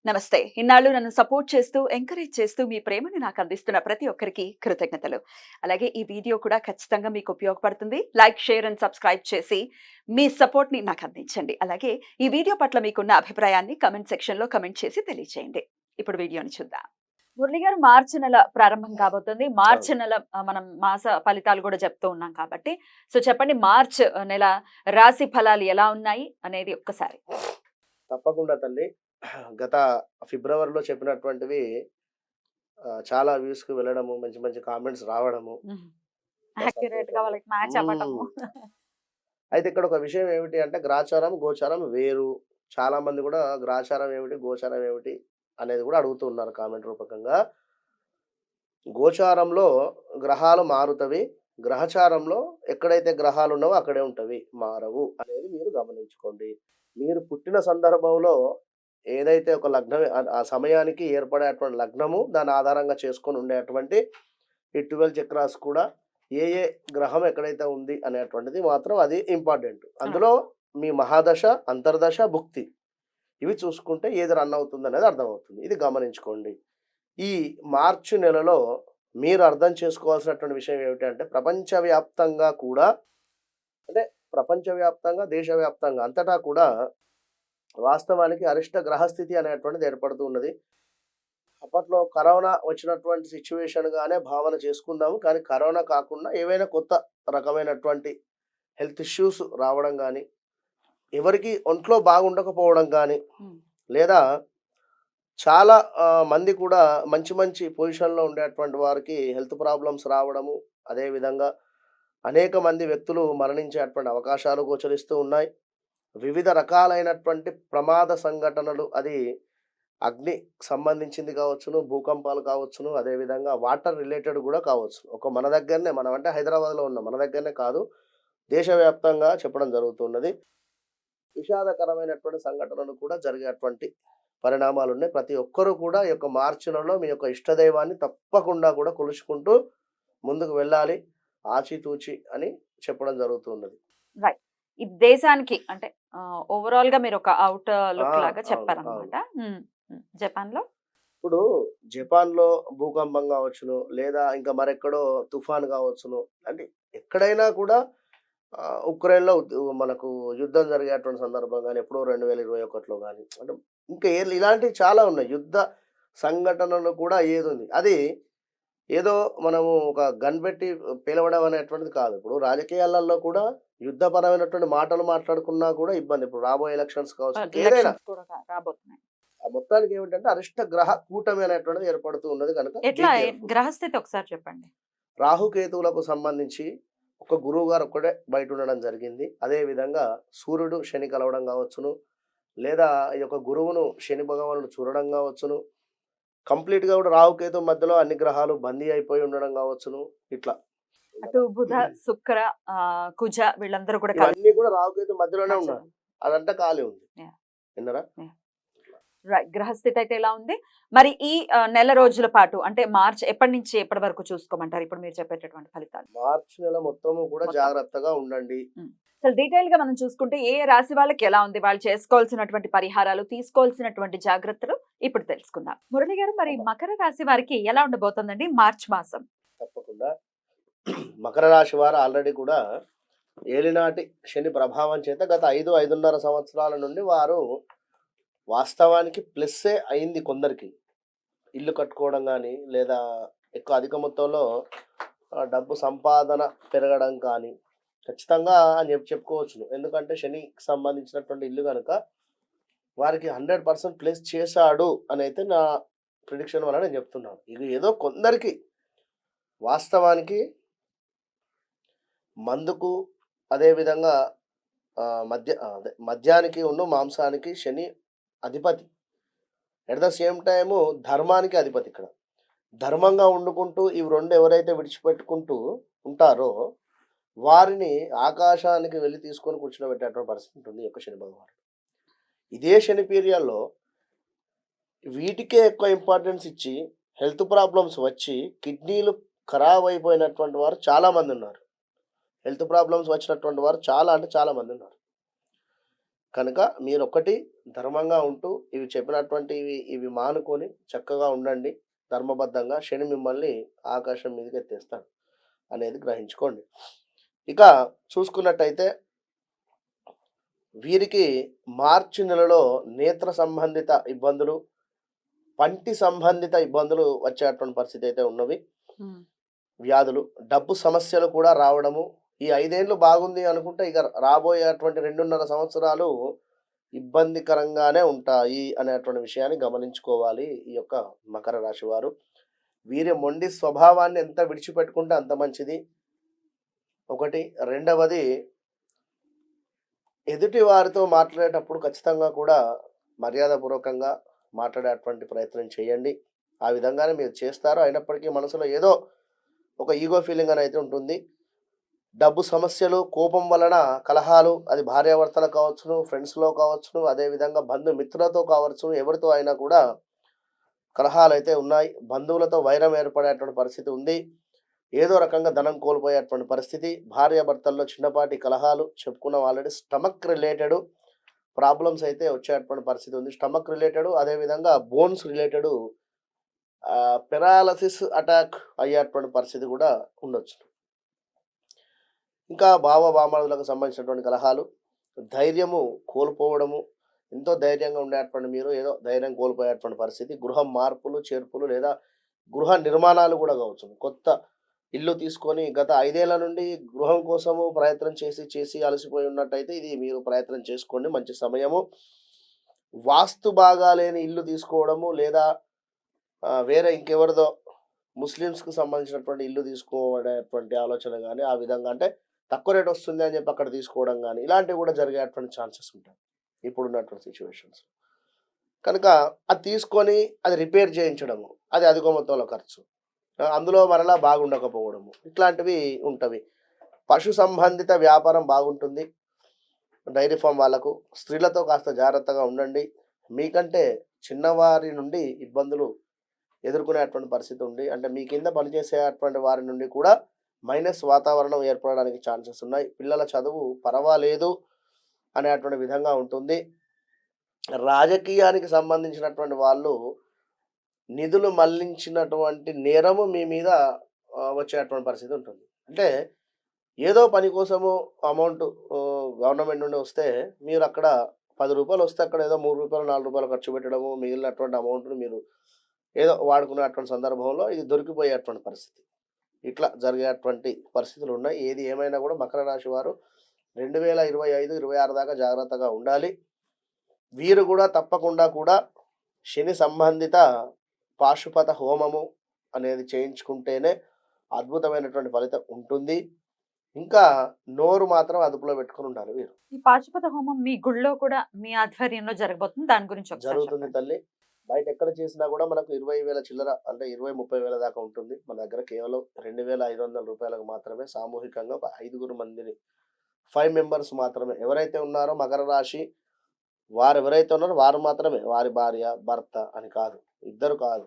నమస్తే. ఇన్నాళ్ళు నన్ను సపోర్ట్ చేస్తూ, ఎంకరేజ్ చేస్తూ మీ ప్రేమని నాకు అందిస్తున్న ప్రతి ఒక్కరికి కృతజ్ఞతలు. అలాగే ఈ వీడియో కూడా ఖచ్చితంగా మీకు ఉపయోగపడుతుంది. లైక్, షేర్ అండ్ సబ్స్క్రైబ్ చేసి మీ సపోర్ట్‌ని నాకు అందించండి. అలాగే ఈ వీడియో పట్ల మీకున్న అభిప్రాయాన్ని కామెంట్ సెక్షన్‌లో కామెంట్ చేసి తెలియజేయండి. ఇప్పుడు వీడియోని చూద్దాం. మురళి గారు, మార్చి నెల ప్రారంభం కాబోతుంది. అవును. మార్చి నెల మనం మాస ఫలితాలు కూడా చెప్తూ ఉన్నాం కాబట్టి, సో చెప్పండి, మార్చ్ నెల రాశి ఫలాలు ఎలా ఉన్నాయి అనేది ఒక్కసారి? తప్పకుండా తల్లి. గత ఫిబ్రవరిలో చెప్పినటువంటివి చాలా వ్యూస్‌కి వెళ్ళడము, మంచి మంచి కామెంట్స్ రావడము, హ్మ్. బా యాక్యురేట్‌గా సంతోషము. వాళ్ళకి మ్యాచ్ అవ్వటము. హ్మ్. అయితే ఇక్కడ ఒక విషయం ఏమిటి అంటే గ్రాచారం, గోచారం వేరు. చాలామంది గూడా గ్రాచారం ఏమిటి, గోచారం ఏమిటి అనేది గూడా అడుగుతూ ఉన్నారు కామెంట్ రూపకంగా. గోచారంలో గ్రహాలు మారుతవి. గ్రహచారంలో ఎక్కడైతే గ్రహాలున్నావో అక్కడే ఉంటవి. మారవు అనేది మీరు గమనించుకోండి. మీరు పుట్టిన సందర్భంలో ఏదైతే ఒక లగ్నం ఆ సమయానికి ఏర్పడేటువంటి లగ్నము, దాన్ని ఆధారంగా చేసుకొని ఉండేటువంటి ఈ 12 చక్రాస్ కూడా ఏ ఏ గ్రహం ఎక్కడైతే ఉంది అనేటువంటిది మాత్రం అది ఇంపార్టెంట్. ఆ! అందులో మీ మహాదశ, అంతర్దశ, భుక్తి ఇవి చూసుకుంటే ఏది రన్ అవుతుందనేది అర్థమవుతుంది. ఇది గమనించుకోండి. ఈ మార్చి నెలలో మీరు అర్థం చేసుకోవాల్సినటువంటి విషయం ఏమిటంటే ప్రపంచవ్యాప్తంగా కూడా అంటే ప్రపంచవ్యాప్తంగా, దేశవ్యాప్తంగా అంతటా కూడా వాస్తవానికి అరిష్ట గ్రహస్థితి అనేటువంటిది ఏర్పడుతూ ఉన్నది. అప్పట్లో కరోనా వచ్చినటువంటి సిట్యుయేషన్‌గానే భావన చేసుకుందాము. కానీ కరోనా కాకుండా ఏవైనా కొత్త రకమైనటువంటి హెల్త్ ఇష్యూస్ రావడం గానీ, ఎవరికీ ఒంట్లో బాగుండకపోవడం గానీ, హ్మ్. లేదా చాలా మంది కూడా మంచి మంచి పొజిషన్‌లో ఉండేటువంటి వారికి హెల్త్ ప్రాబ్లమ్స్ రావడము, అదే విధంగా అనేక మంది వ్యక్తులు మరణించేటువంటి అవకాశాలు గోచరిస్తూ ఉన్నాయి. వివిధ రకాలైనటువంటి ప్రమాద సంఘటనలు అది అగ్ని సంబంధించింది కావచ్చును, భూకంపాలు కావచ్చును, అదే విధంగా వాటర్ రిలేటెడ్ గూడా కావచ్చు. మన దగ్గరనే మనం అంటే హైదరాబాద్‌లో ఉన్నాం. మన దగ్గరనే కాదు, దేశవ్యాప్తంగా చెప్పడం జరుగుతున్నది. విషాదకరమైనటువంటి సంఘటనలు కూడా జరిగేటువంటి పరిణామాలున్నాయి. ప్రతి ఒక్కరు కూడా ఈ యొక్క మార్చి నెలలో మీ యొక్క ఇష్టదైవాన్ని తప్పకుండా కూడా కొలుచుకుంటూ ముందుకు వెళ్ళాలి. ఆచితూచి అని చెప్పడం జరుగుతున్నది. రైట్. ఈ దేశానికి అంటే ఓవరాల్‌గా మీరొక ఔట్ ఆ! లుక్ లాగా అవును. అవును. చెప్పారనమాట. హ్మ్. హ్మ్. జపాన్‌లో? ఇప్పుడు జపాన్‌లో భూకంపం గావచ్చును, లేదా ఇంకా మరెక్కడో తుఫాన్ గావచ్చును. అంటే ఎక్కడైనా కూడా ఉక్రెయిన్‌లో మనకు యుద్ధం జరిగేటువంటి సందర్భం గాని, ఎప్పుడో 2021లో గాని, అంటే ఇంకా ఇలాంటివి చాలా ఉన్నాయి. యుద్ధ సంఘటనలు కూడా ఏదుంది. అది ఏదో మనము ఒక గన్ పెట్టి పేలవడం అనేటువంటిది కాదు. ఇప్పుడు రాజకీయాలలో కూడా యుద్ధపరమైనటువంటి మాటలు మాట్లాడుకున్నా కూడా ఇబ్బంది. ఇప్పుడు రాబోయే ఎలక్షన్స్ కావచ్చు, ఇంకేదైనా. ఎలక్షన్స్ కూడా రాబోతున్నాయి. ఆ మొత్తానికి ఏమిటంటే అరిష్ట గ్రహ కూటమి అనేటువంటిది ఏర్పడుతూ ఉన్నది కనుక బీ ఎట్లా కేర్‌ఫుల్. గ్రహస్థితి ఒకసారి చెప్పండి? రాహుకేతువులకు సంబంధించి ఒక గురువుగారు ఒక్కడే బయట ఉండడం జరిగింది. అదే విధంగా సూర్యుడు, శని కలవడం కావచ్చును, లేదా ఈ యొక్క గురువును శని భగవానుడు చూడడం కావచ్చును. కంప్లీట్‌గా కూడా రాహుకేతు మధ్యలో అన్ని గ్రహాలు బందీ అయిపోయి ఉండడం కావచ్చును. ఇట్లా. అటు బుధ, శుక్ర, కుజ వీళ్ళందరూ కూడా కలిసి ఇవన్నీ కూడా రాహుకేతు మధ్యలోనే ఉన్నారు. నచ్చడం. అదంతా ఖాళీ ఉంది. యాహ్! విన్నారా? యాహ్! రైట్. గ్రహస్థితి అయితే ఎలా ఉంది? మరి ఈ నెల రోజుల పాటు అంటే మార్చ్ ఎప్పటి నుంచి ఎప్పటి వరకు చూసుకోమంటారు? ఇప్పుడు మీరు చెప్పేటటువంటి ఫలితాలు మార్చి నెల మొత్తము కూడా మొత్తం. జాగ్రత్తగా ఉండండి. హ్మ్. అసలు డీటెయిల్‌గా మనం చూసుకుంటే ఏ రాశి వాళ్ళకి ఎలా ఉంది? వాళ్ళు చేసుకోవాల్సినటువంటి పరిహారాలు, తీసుకోవాల్సినటువంటి జాగ్రత్తలు ఇప్పుడు తెలుసుకుందాం. మురళి గారు, మరి అమ్మ మకర రాశి వారికి ఎలా ఉండబోతుందండి మార్చ్ మాసం? తప్పకుండా. మకర రాశి వారు ఆల్రెడీ కూడా ఏలినాటి శని ప్రభావం చేత గత 5, 5.5 సంవత్సరాల నుండి వారు వాస్తవానికి ప్లస్సే అయింది కొందరికి. ఇల్లు కట్టుకోవడం గానీ, లేదా ఎక్కువ అధిక మొత్తంలో డబ్బు సంపాదన పెరగడం కానీ, ఖచ్చితంగా అని చెప్పుకోవచ్చును. ఎందుకంటే శనికి సంబంధించినటువంటి ఇల్లు గనక వారికి 100% ప్లస్ చేశాడు అనైతే నా ప్రిడిక్షన్ వల్ల నేను చెప్తున్నాను. ఇది ఏదో కొందరికి వాస్తవానికి మందుకు అదే విధంగా అదే మద్యానికి మాంసానికి శని అధిపతి. ఎట్ ద సేమ్ టైము ధర్మానికి అధిపతి ఇక్కడ. ధర్మంగా వండుకుంటూ ఇవి 2 ఎవరైతే విడిచిపెట్టుకుంటూ ఉంటారో, వారిని ఆకాశానికి వెళ్లి తీసుకొని కూర్చోబెట్టేటువంటి పరిస్థితి ఉంటుంది ఈ యొక్క శని భగవానుడు. ఇదే శని పీరియడ్‌లో వీటికే ఎక్కువ ఇంపార్టెన్స్ ఇచ్చి, హెల్త్ ప్రాబ్లమ్స్ వచ్చి, కిడ్నీలు ఖరాబ్ అయిపోయినటువంటి వారు చాలామందున్నారు. హెల్త్ ప్రాబ్లమ్స్ వచ్చినటువంటి వారు చాలా అంటే చాలా మందున్నారు. కనుక మీరొక్కటి ధర్మంగా ఉంటూ ఇవి చెప్పినటువంటి ఇవి మానుకొని చక్కగా ఉండండి. ధర్మబద్ధంగా శని మిమ్మల్ని ఆకాశం మీదకి ఎత్తేస్తాడు అనేది గ్రహించుకోండి. ఇక చూసుకున్నట్టయితే వీరికి మార్చి నెలలో నేత్ర సంబంధిత ఇబ్బందులు, పంటి సంబంధిత ఇబ్బందులు వచ్చేటువంటి పరిస్థితి అయితే ఉన్నవి. వ్యాధులు, డబ్బు సమస్యలు కూడా రావడము. ఈ 5 ఏళ్ళు బాగుంది అనుకుంటే ఇక రాబోయేటువంటి 2.5 సంవత్సరాలు ఇబ్బందికరంగానే ఉంటాయి అనేటువంటి విషయాన్ని గమనించుకోవాలి ఈ యొక్క మకర రాశి వారు. వీరి మొండి స్వభావాన్ని ఎంత విడిచిపెట్టుకుంటే అంత మంచిది. ఒకటి. రెండవది, ఎదుటి వారితో మాట్లాడేటప్పుడు ఖచ్చితంగా కూడా మర్యాదపూర్వకంగా మాట్లాడేటువంటి ప్రయత్నం చేయండి. ఆ విధంగానే మీరు చేస్తారు. అయినప్పటికీ మనసులో ఏదో ఒక ఈగో ఫీలింగ్ అనేది ఉంటుంది. డబ్బు సమస్యలు, కోపం వలన కలహాలు, అది భార్యాభర్తలు కావచ్చును, ఫ్రెండ్స్లో కావచ్చును, అదేవిధంగా బంధుమిత్రులతో కావచ్చును, ఎవరితో అయినా కూడా కలహాలు అయితే ఉన్నాయి. బంధువులతో వైరం ఏర్పడేటువంటి పరిస్థితి ఉంది. ఏదో రకంగా ధనం కోల్పోయేటువంటి పరిస్థితి, భార్యాభర్తల్లో చిన్నపాటి కలహాలు చెప్పుకున్నాం ఆల్రెడీ. స్టమక్ రిలేటెడ్ ప్రాబ్లమ్స్ అయితే వచ్చేటువంటి పరిస్థితి ఉంది. స్టమక్ రిలేటెడ్, అదేవిధంగా బోన్స్ రిలేటెడ్ పెరాలసిస్ అటాక్ అయ్యేటువంటి పరిస్థితి కూడా ఉండొచ్చు. ఇంకా బావబామరులకు సంబంధించినటువంటి కలహాలు, ధైర్యము కోల్పోవడము, ఎంతో ధైర్యంగా ఉండేటువంటి మీరు ఏదో ధైర్యం కోల్పోయేటువంటి పరిస్థితి, గృహ మార్పులు, చేర్పులు లేదా గృహ నిర్మాణాలు కూడా కావచ్చు. కొత్త ఇల్లు తీసుకొని గత 5 ఏళ్ల నుండి గృహం కోసము ప్రయత్నం చేసి అలసిపోయి ఉన్నట్టయితే ఇది మీరు ప్రయత్నం చేసుకోండి, మంచి సమయము. వాస్తు బాగాలేని ఇల్లు తీసుకోవడము లేదా వేరే ఇంకెవరిదో ముస్లిమ్స్‌కి సంబంధించినటువంటి ఇల్లు తీసుకోవడేటువంటి ఆలోచన గాని, ఆ విధంగా అంటే తక్కువ రేట్ వస్తుంది అని చెప్పి అక్కడ తీసుకోవడం గాని, ఇలాంటివి కూడా జరిగేటువంటి ఛాన్సెస్ ఉంటాయి ఇప్పుడున్నటువంటి సిట్యుయేషన్స్. కనుక అది తీసుకొని అది రిపేర్ చేయించడము, అది అధిక మొత్తంలో ఖర్చు. అందులో మరలా బాగుండకపోవడము, ఇట్లాంటివి ఉంటవి. పశు సంబంధిత వ్యాపారం బాగుంటుంది. డైరీ ఫార్మ్ వాళ్ళకు, స్త్రీలతో కాస్త జాగ్రత్తగా ఉండండి. మీకంటే చిన్నవారి నుండి ఇబ్బందులు ఎదుర్కొనేటువంటి పరిస్థితి ఉంది. అంటే మీ కింద పనిచేసేటువంటి వారి నుండి కూడా మైనస్ వాతావరణం ఏర్పడడానికి ఛాన్సెస్ ఉన్నాయి. పిల్లల చదువు పర్వాలేదు అనేటువంటి విధంగా ఉంటుంది. రాజకీయానికి సంబంధించినటువంటి వాళ్ళు నిధులు మళ్లించినటువంటి నేరము మీ మీద వచ్చేటువంటి పరిస్థితి ఉంటుంది. అంటే ఏదో పని కోసము అమౌంట్ గవర్నమెంట్ నుండి వస్తే మీరు అక్కడ ₹10 వస్తే అక్కడ ఏదో ₹3, ₹4 ఖర్చు పెట్టడము, మిగిలినటువంటి అమౌంట్‌ని మీరు ఏదో వాడుకునేటువంటి సందర్భంలో ఇది దొరికిపోయేటువంటి పరిస్థితి. ఇట్లా జరిగేటువంటి పరిస్థితులు ఉన్నాయి. ఏది ఏమైనా కూడా మకర రాశి వారు 2025, 26 దాకా జాగ్రత్తగా ఉండాలి. వీరు కూడా తప్పకుండా కూడా శని సంబంధిత పాశుపత హోమము అనేది చేయించుకుంటేనే అద్భుతమైనటువంటి ఫలితం ఉంటుంది. ఇంకా నోరు మాత్రం అదుపులో పెట్టుకొని ఉండాలి వీరు. ఈ పాశుపత హోమం మీ గుడిలో కూడా మీ ఆధ్వర్యంలో జరగబోతుంది. దాని గురించి ఒకసారి జరుగుతుంది చెప్పండి. తల్లి. బయట ఎక్కడ చేసినా కూడా మనకు 20,000 చిల్లర అంటే 20,000-30,000 దాకా ఉంటుంది. మన దగ్గర కేవలం ₹2,500 మాత్రమే సామూహికంగా ఒక 5 మందిని 5 మెంబర్స్ మాత్రమే ఎవరైతే ఉన్నారో మకర రాశి వారు ఎవరైతే ఉన్నారో వారు మాత్రమే, వారి భార్య, భర్త అని కాదు, ఇద్దరు కాదు.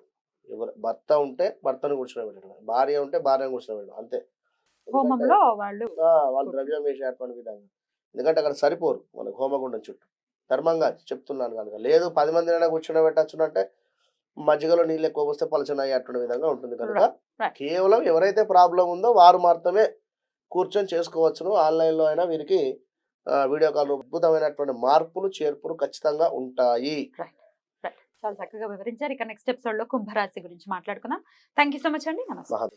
ఎవరు భర్త ఉంటే భర్తను కూర్చోబెట్టడం, భార్య ఉంటే భార్యను కూర్చోబెట్టడం అంతే. ఎందుకంటే హోమంలో వాళ్ళు వాళ్ళు ద్రవ్యం వేసేటువంటి విధంగా. ఎందుకంటే అక్కడ సరిపోరు మనకు హోమగుండం చుట్టూ. ధర్మంగా చెప్తున్నాను కనుక. లేదు 10 మందినైనా కూర్చోబెట్టచ్చునంటే మజ్జిగలో నీళ్ళు ఎక్కువ పోస్తే పలచన అయ్యేటువంటి విధంగా ఉంటుంది కనుక Right. కేవలం ఎవరైతే ప్రాబ్లం ఉందో వారు మాత్రమే కూర్చొని చేసుకోవచ్చును. ఆన్‌లైన్‌లో అయినా వీరికి వీడియో కాల్ అద్భుతమైనటువంటి మార్పులు, చేర్పులు ఖచ్చితంగా ఉంటాయి. రైట్. రైట్. చాలా చక్కగా వివరించారు. ఇక నెక్స్ట్ ఎపిసోడ్‌లో కుంభరాశి గురించి మాట్లాడుకుందాం. థాంక్ యూ సో మచ్ అండి. నమస్తే. మహా